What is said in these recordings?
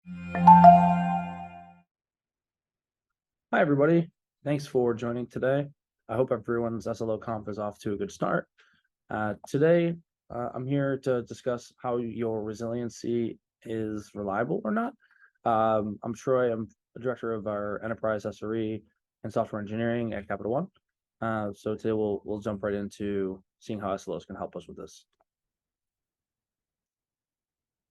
Hi, everybody. Thanks for joining today. I hope everyone's SLOconf is off to a good start. Today, I'm here to discuss how your resiliency is reliable or not. I'm Troy. I'm the director of our enterprise SRE and software engineering at Capital One. So today we'll jump right into seeing how SLOs can help us with this.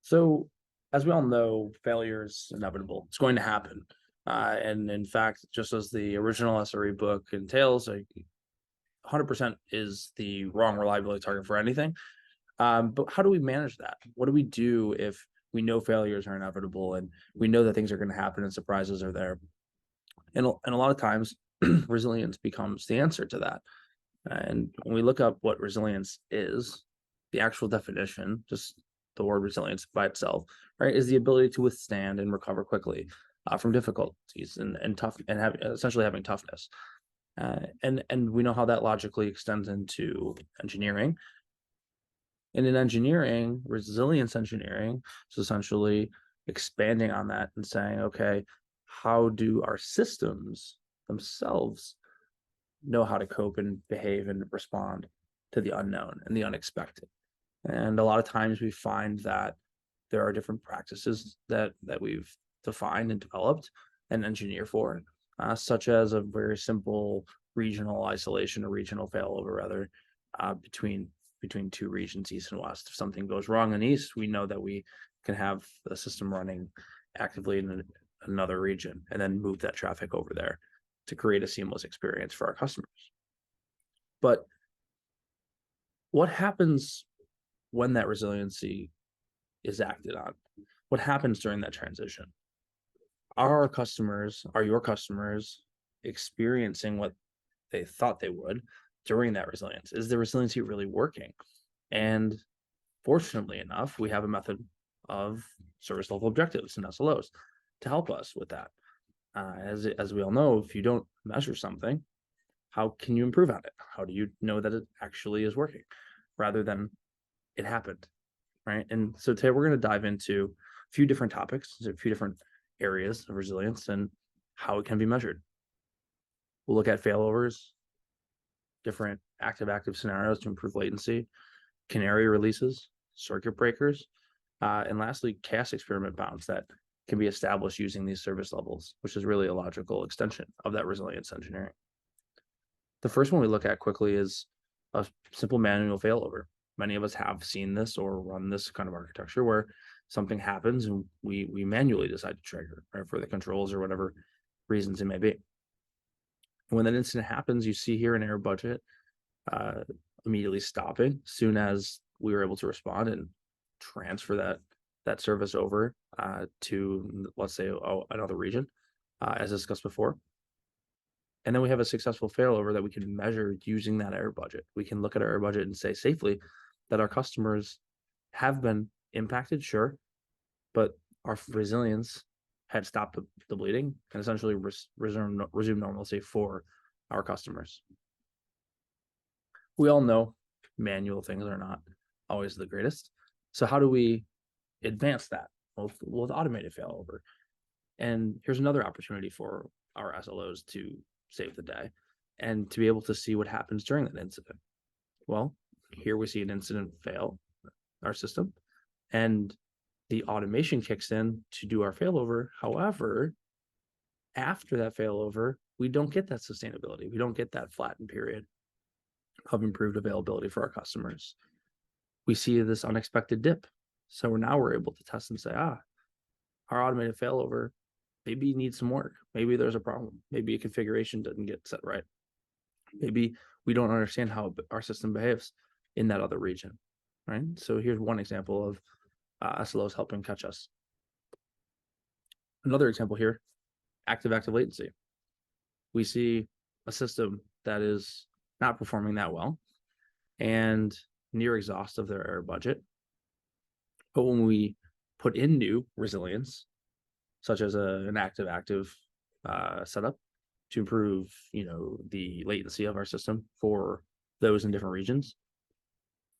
So, as we all know, failure is inevitable. It's going to happen. And in fact, just as the original SRE book entails, 100% is the wrong reliability target for anything. But how do we manage that? What do we do if we know failures are inevitable and we know that things are going to happen and surprises are there? And a lot of times, resilience becomes the answer to that. And when we look up what resilience is, the actual definition, just the word resilience by itself, right, is the ability to withstand and recover quickly from difficulties and essentially having toughness. And we know how that logically extends into engineering. And in engineering, resilience engineering is essentially expanding on that and saying, okay, how do our systems themselves know how to cope and behave and respond to the unknown and the unexpected? And a lot of times we find that there are different practices that we've defined and developed and engineer for, such as a very simple regional isolation or regional failover, rather, between two regions, east and west. If something goes wrong in east, we know that we can have the system running actively in another region and then move that traffic over there to create a seamless experience for our customers. But what happens when that resiliency is acted on? What happens during that transition? Are your customers experiencing what they thought they would during that resilience? Is the resiliency really working? And fortunately enough, we have a method of service level objectives and SLOs to help us with that. As we all know, if you don't measure something, how can you improve on it? How do you know that it actually is working rather than it happened, right? And so today we're going to dive into a few different topics, a few different areas of resilience and how it can be measured. We'll look at failovers, different active-active scenarios to improve latency, canary releases, circuit breakers, and lastly, chaos experiment bounds that can be established using these service levels, which is really a logical extension of that resilience engineering. The first one we look at quickly is a simple manual failover. Many of us have seen this or run this kind of architecture where something happens and we manually decide to trigger, right, for the controls or whatever reasons it may be. And when that incident happens, you see here an error budget immediately stopping as soon as we were able to respond and transfer that service over to, let's say, another region, as discussed before. And then we have a successful failover that we can measure using that error budget. We can look at our error budget and say safely that our customers have been impacted, sure, but our resilience had stopped the bleeding and essentially resume normalcy for our customers. We all know manual things are not always the greatest. So how do we advance that? Well, with automated failover. And here's another opportunity for our SLOs to save the day and to be able to see what happens during that incident. Well, here we see an incident fail our system and the automation kicks in to do our failover. However, after that failover, we don't get that sustainability. We don't get that flattened period of improved availability for our customers. We see this unexpected dip. So now we're able to test and say, our automated failover maybe needs some work. Maybe there's a problem. Maybe a configuration doesn't get set right. Maybe we don't understand how our system behaves in that other region, right? So here's one example of SLOs helping catch us. Another example here, active-active latency. We see a system that is not performing that well and near exhaust of their error budget. But when we put in new resilience, such as an active-active setup to improve, the latency of our system for those in different regions,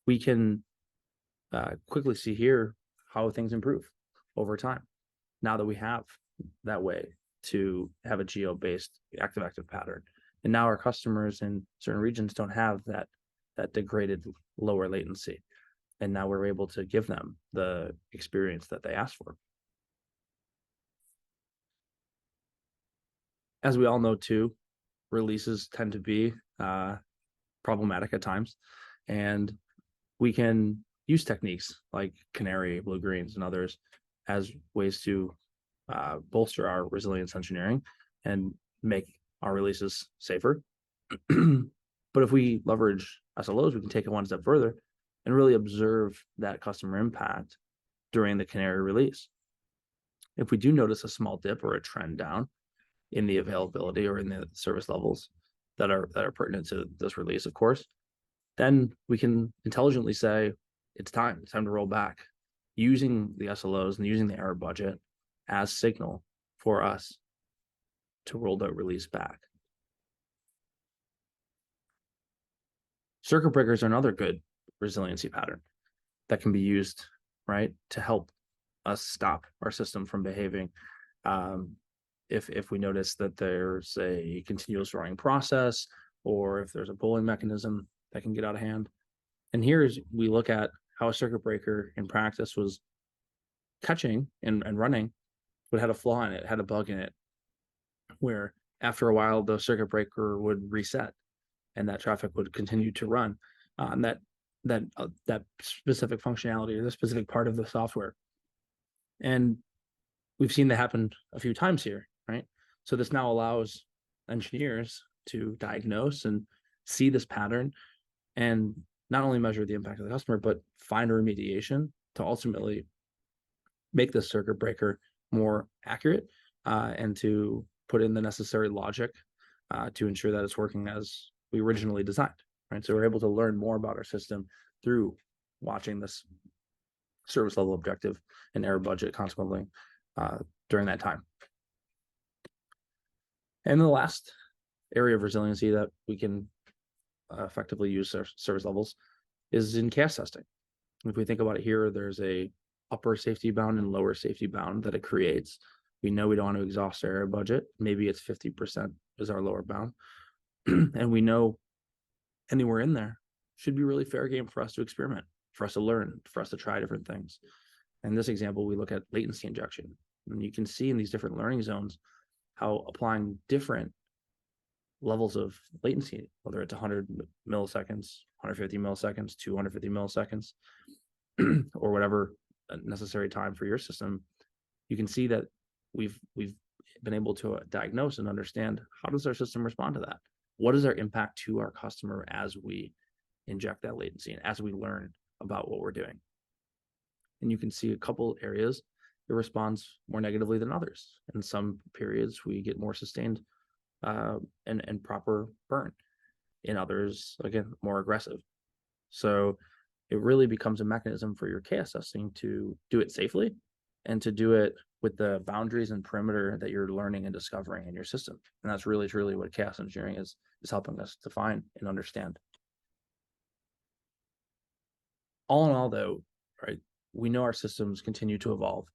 we can quickly see here how things improve over time. now that we have that way to have a geo-based active-active pattern. And now our customers in certain regions don't have that degraded lower latency. And now we're able to give them the experience that they asked for. As we all know too, releases tend to be problematic at times. And we can use techniques like Canary, Blue Greens, and others as ways to bolster our resilience engineering and make our releases safer. But if we leverage SLOs, we can take it one step further and really observe that customer impact during the Canary release. If we do notice a small dip or a trend down in the availability or in the service levels that are pertinent to this release, of course, then we can intelligently say it's time to roll back, using the SLOs and using the error budget as signal for us to roll that release back. Circuit breakers are another good resiliency pattern that can be used, right, to help us stop our system from behaving. If we notice that there's a continuous running process, or if there's a polling mechanism that can get out of hand. And here we look at how a circuit breaker in practice was catching and running, but had a flaw in it, had a bug in it, where after a while the circuit breaker would reset and that traffic would continue to run on that specific functionality or the specific part of the software. And we've seen that happen a few times here, right? So this now allows engineers to diagnose and see this pattern and not only measure the impact of the customer, but find a remediation to ultimately make this circuit breaker more accurate and to put in the necessary logic to ensure that it's working as we originally designed, right? So we're able to learn more about our system through watching this service level objective and error budget consequently during that time. And the last area of resiliency that we can effectively use our service levels is in chaos testing. If we think about it here, there's a upper safety bound and lower safety bound that it creates. We know we don't want to exhaust our error budget. Maybe it's 50% is our lower bound. And we know anywhere in there should be really fair game for us to experiment, for us to learn, for us to try different things. In this example, we look at latency injection. And you can see in these different learning zones how applying different levels of latency, whether it's 100 milliseconds, 150 milliseconds, 250 milliseconds, or whatever necessary time for your system, you can see that we've been able to diagnose and understand how does our system respond to that? What is our impact to our customer as we inject that latency and as we learn about what we're doing? And you can see a couple areas it responds more negatively than others. In some periods, we get more sustained and proper burn. In others, again, more aggressive. So it really becomes a mechanism for your chaos testing to do it safely and to do it with the boundaries and perimeter that you're learning and discovering in your system. And that's really, truly what chaos engineering is helping us define and understand. All in all, though, right, we know our systems continue to evolve,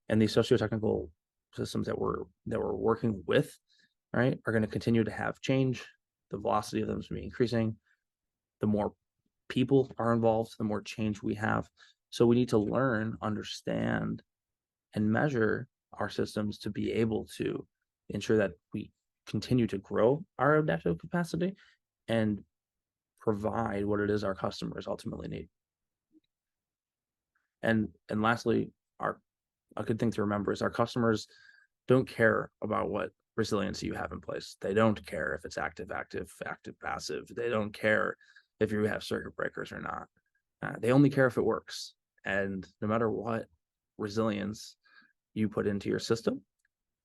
and these socio-technical systems that we're working with, right, are going to continue to have change. The velocity of them is going to be increasing. The more people are involved, the more change we have. So we need to learn, understand, and measure our systems to be able to ensure that we continue to grow our adaptive capacity and provide what it is our customers ultimately need. And lastly, a good thing to remember is our customers don't care about what resiliency you have in place. They don't care if it's active, passive. They don't care if you have circuit breakers or not. They only care if it works. And no matter what resilience you put into your system,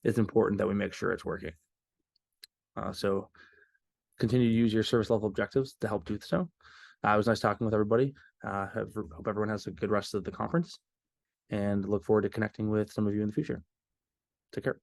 it's important that we make sure it's working. So continue to use your service level objectives to help do so. It was nice talking with everybody. Hope everyone has a good rest of the conference and look forward to connecting with some of you in the future. Take care.